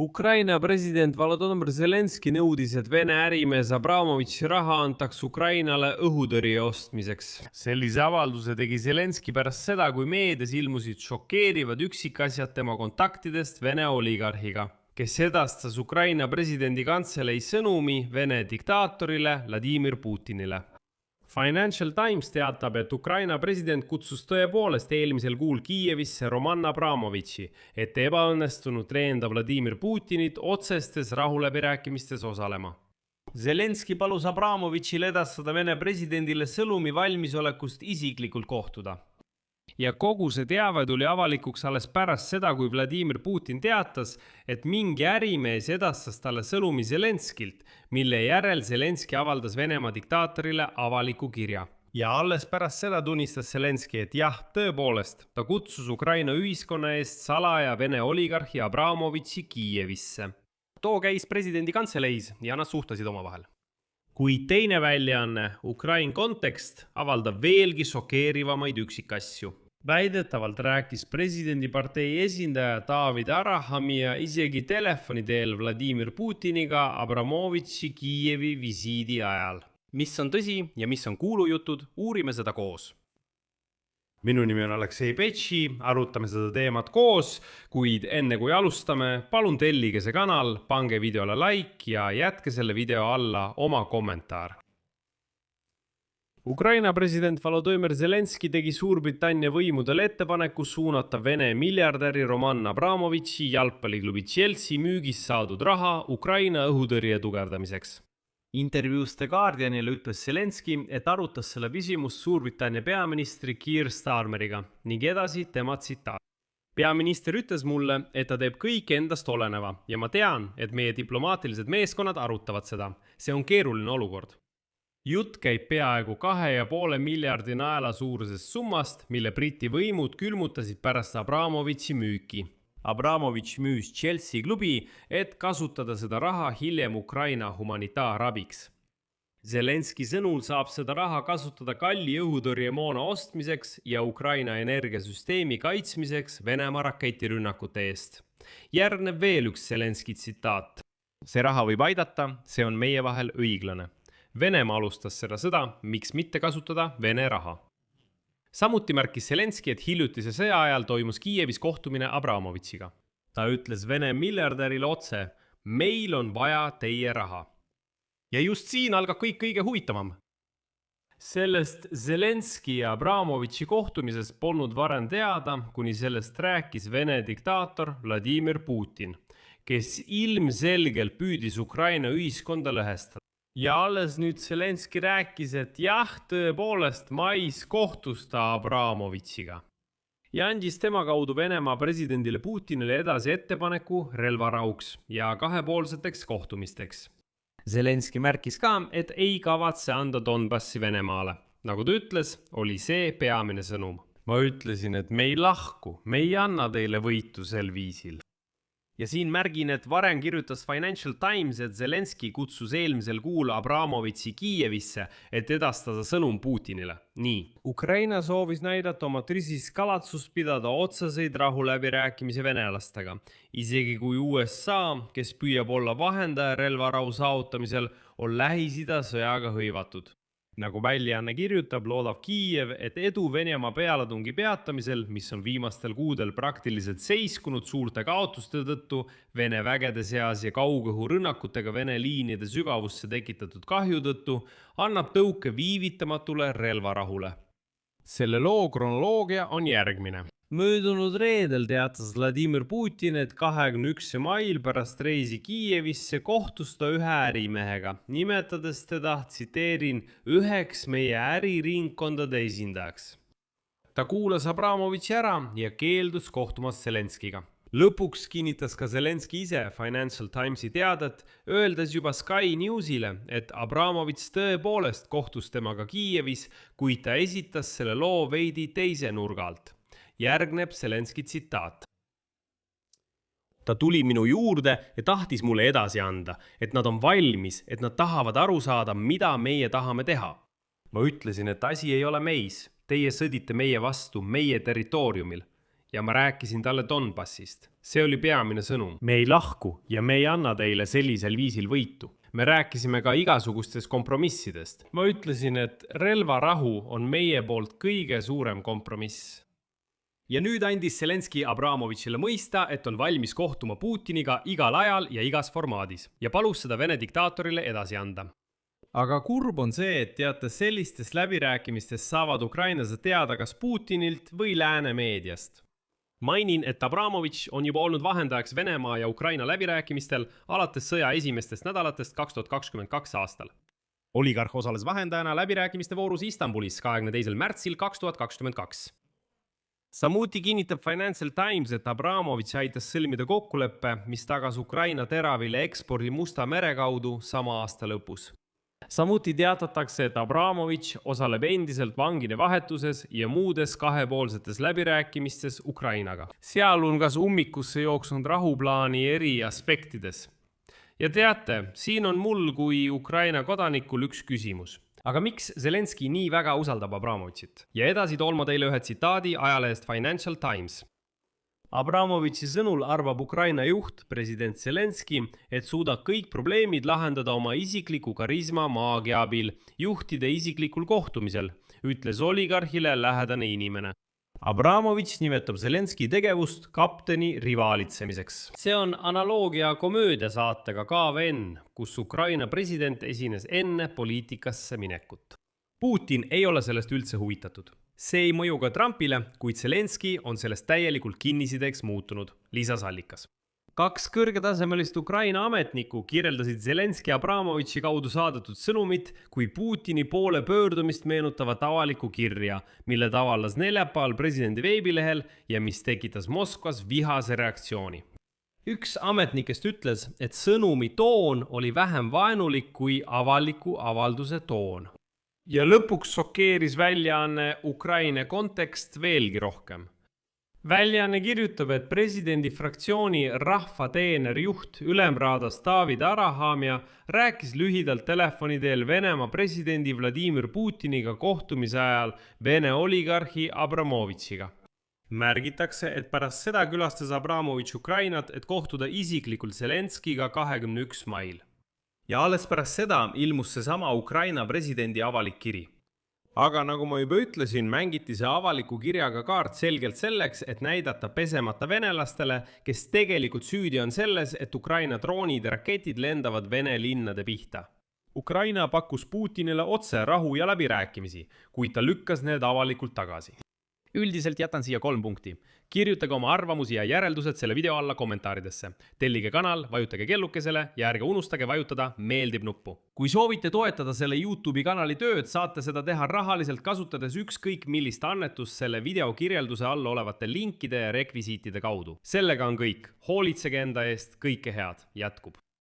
Ukraina president Volodõmõr Zelenski nõudis, et Vene ärimees Abramovitši raha antaks Ukrainale õhutõrje ostmiseks. Sellise avalduse tegi Zelenski pärast seda, kui meedias ilmusid šokeerivad üksikasjad tema kontaktidest Vene oligarhiga, kes edastas Ukraina presidendi kantselei sõnumi Vene diktaatorile Vladimir Putinile. Financial Times teatab, et Ukraina president kutsus tõepoolest eelmisel kuul Kiievisse Roman Abramovitši, et ebaõnnestunud veenda Vladimir Putinit otsestes rahuläbirääkimistes osalema. Zelenski palus Abramovitšil edastada Vene presidendile sõnumi valmisolekust isiklikult kohtuda. Ja kogu see teave tuli avalikuks alles pärast seda, kui Vladimir Putin teatas, et mingi ärimees edastas talle sõnumi Zelenskilt, mille järel Zelenski avaldas Venemaa diktaatorile avaliku kirja. Ja alles pärast seda tunnistas Zelenski, et jah, tõepoolest, ta kutsus Ukraina ühiskonna eest salaja Vene oligarhi Abramovitši Kiievisse. Too käis presidendi kantseleis ja nad suhtlesid omavahel. Kuid teine väljaanne, Ukraina Kontekst, avaldab veelgi šokeerivamaid üksikasju. Väidetavalt rääkis presidendipartei esindaja David Arahami ja isegi telefoni teel Vladimir Putiniga Abramovitši Kiievi visiidi ajal. Mis on tõsi ja mis on kuulujutud, uurime seda koos. Minu nimi on Aleksei Petši, arutame seda teemat koos, kuid enne kui alustame, palun tellige see kanal, pange videole like ja jätke selle video alla oma kommentaar. Ukraina president Volodõmõr Zelenski tegi Suurbritannia võimudele ettepaneku suunata Vene miljardäri Roman Abramovitši jalgpalliklubi Chelsea müügist saadud raha Ukraina õhutõrje tugevdamiseks. Intervjuus The Guardianile ütles Zelenski, et arutas selle küsimust Suurbritannia peaministri Keir Starmeriga ning edasi tema tsitaat. Peaminister ütles mulle, et ta teeb kõik endast oleneva ja ma tean, et meie diplomaatilised meeskonnad arutavad seda. See on keeruline olukord. Jutt käib peaaegu 2,5 miljardi naela suurusest summast, mille Briti võimud külmutasid pärast Abramovitši müüki. Abramovitš müüs Chelsea klubi, et kasutada seda raha hiljem Ukraina humanitaarabiks. Zelenski sõnul saab seda raha kasutada kalli õhutõrjemoona ostmiseks ja Ukraina energiasüsteemi kaitsmiseks Venemaa raketirünnakute eest. Järgneb veel üks Zelenski tsitaat. See raha võib aidata, see on meie vahel õiglane. Venemaa alustas seda sõda, miks mitte kasutada Vene raha. Samuti märkis Zelenski, et hiljutise sõja ajal toimus Kiievis kohtumine Abramovitšiga. Ta ütles Vene miljardärile otse, meil on vaja teie raha. Ja just siin algab kõik kõige huvitavam. Sellest Zelenski ja Abramovitši kohtumisest polnud varem teada, kuni sellest rääkis Vene diktaator Vladimir Putin, kes ilmselgelt püüdis Ukraina ühiskonda lõhestada. Ja alles nüüd Zelenski rääkis, et jah, tõepoolest mais kohtus ta Abramovitšiga. Ja andis tema kaudu Venemaa presidendile Putinile edasi ettepaneku relvarauks ja kahepoolseteks kohtumisteks. Zelenski märkis ka, et ei kavatse anda Donbassi Venemaale. Nagu ta ütles, oli see peamine sõnum. Ma ütlesin, et me ei lahku, me ei anna teile võitu sel viisil. Ja siin märgin, et varem kirjutas Financial Times, et Zelenski kutsus eelmisel kuul Abramovitši Kiievisse, et edastada sõnum Putinile. Nii. Ukraina soovis näidata oma tõsist kavatsust pidada otseseid rahuläbirääkimisi venelastega. Isegi kui USA, kes püüab olla vahendaja relvarahu saavutamisel, on Lähis-Ida sõjaga hõivatud. Nagu väljaanne kirjutab, loodab Kiiev, et edu Venemaa pealetungi peatamisel, mis on viimastel kuudel praktiliselt seiskunud suurte kaotuste tõttu, Vene vägede seas ja kaugõhurünnakutega Vene liinide sügavusse tekitatud kahju tõttu, annab tõuke viivitamatule relvarahule. Selle loo kronoloogia on järgmine. Möödunud reedel teatas Vladimir Putin, et 21. mail pärast reisi Kiievisse kohtus ta ühe ärimehega, nimetades teda, tsiteerin, üheks meie äriringkondade esindajaks. Ta kuulas Abramovitši ära ja keeldus kohtumas Zelenskiga. Lõpuks kinnitas ka Zelenski ise Financial Timesi teadet, öeldes juba Sky Newsile, et Abramovitš tõepoolest kohtus temaga Kiievis, kuid ta esitas selle loo veidi teise nurga alt. Järgneb Zelenski tsitaat. Ta tuli minu juurde ja tahtis mulle edasi anda, et nad on valmis, et nad tahavad aru saada, mida meie tahame teha. Ma ütlesin, et asi ei ole meis. Teie sõdite meie vastu meie territooriumil. ja ma rääkisin talle Donbassist. See oli peamine sõnum. Me ei lahku ja me ei anna teile sellisel viisil võitu. Me rääkisime ka igasugustest kompromissidest. Ma ütlesin, et relvarahu on meie poolt kõige suurem kompromiss. Ja nüüd andis Zelenski Abramovitšile mõista, et on valmis kohtuma Putiniga igal ajal ja igas formaadis ja palus seda Vene diktaatorile edasi anda. Aga kurb on see, et teates sellistest läbirääkimistest saavad ukrainlased teada kas Putinilt või lääne meediast. Mainin, et Abramovitš on juba olnud vahendajaks Venemaa ja Ukraina läbirääkimistel alates sõja esimestest nädalatest 2022 aastal. Oligarh osales vahendajana läbirääkimiste voorus Istanbulis 22. märtsil 2022. Samuti kinnitab Financial Times, et Abramovitš aitas sõlmida kokkuleppe, mis tagas Ukraina teravile ekspordi Musta mere kaudu sama aasta lõpus. Samuti teatatakse, et Abramovitš osaleb endiselt vangide vahetuses ja muudes kahepoolsetes läbirääkimistes Ukrainaga. Sealhulgas ummikusse jooksnud rahuplaani eri aspektides. Ja teate, siin on mul kui Ukraina kodanikul üks küsimus. Aga miks Zelenski nii väga usaldab Abramovitšit? Ja edasi toolma teile ühe tsitaadi ajalehest Financial Times. Abramovitši sõnul arvab Ukraina juht, president Zelenski, et suudab kõik probleemid lahendada oma isikliku karisma maagia abil juhtide isiklikul kohtumisel, ütles oligarhile lähedane inimene. Abramovitš nimetab Zelenski tegevust kapteni rivaalitsemiseks. See on analoogia komöödiasaatega KVN, kus Ukraina president esines enne poliitikasse minekut. Putin ei ole sellest üldse huvitatud. See ei mõju ka Trumpile, kuid Zelenski on sellest täielikult kinnisideks muutunud, lisas allikas. 2 kõrgetasemelist Ukraina ametnikku kirjeldasid Zelenski Abramovitši kaudu saadetud sõnumit kui Putini poole pöördumist meenutavat avalikku kirja, mille ta avaldas neljapäeval presidendi veebilehel ja mis tekitas Moskvas vihase reaktsiooni. Üks ametnikest ütles, et sõnumi toon oli vähem vaenulik kui avaliku avalduse toon. Ja lõpuks šokeeris väljaanne Ukraina kontekst veelgi rohkem. Väljaanne kirjutab, et presidendi fraktsiooni rahvateener juht ülemraadas David Arahamia rääkis lühidalt telefoni teel Venemaa presidendi Vladimir Putiniga kohtumise ajal Vene oligarhi Abramovitšiga. Märgitakse, et pärast seda külastas Abramovitš Ukrainat, et kohtuda isiklikult Zelenskiga 21. mail. Ja alles pärast seda ilmus see sama Ukraina presidendi avalik kiri. Aga nagu ma juba ütlesin, mängiti see avaliku kirjaga kaart selgelt selleks, et näidata pesemata venelastele, kes tegelikult süüdi on selles, et Ukraina droonid ja raketid lendavad Vene linnade pihta. Ukraina pakkus Putinile otse rahu ja läbirääkimisi, kuid ta lükkas need avalikult tagasi. Üldiselt jätan siia 3 punkti. Kirjutage oma arvamusi ja järeldused selle video alla kommentaaridesse. Tellige kanal, vajutage kellukesele ja ärge unustage vajutada meeldib nuppu. Kui soovite toetada selle YouTube'i kanali tööd, saate seda teha rahaliselt kasutades ükskõik millist annetust selle video kirjelduse all olevate linkide ja rekvisiitide kaudu. Sellega on kõik. Hoolitsege enda eest, kõike head jätkub.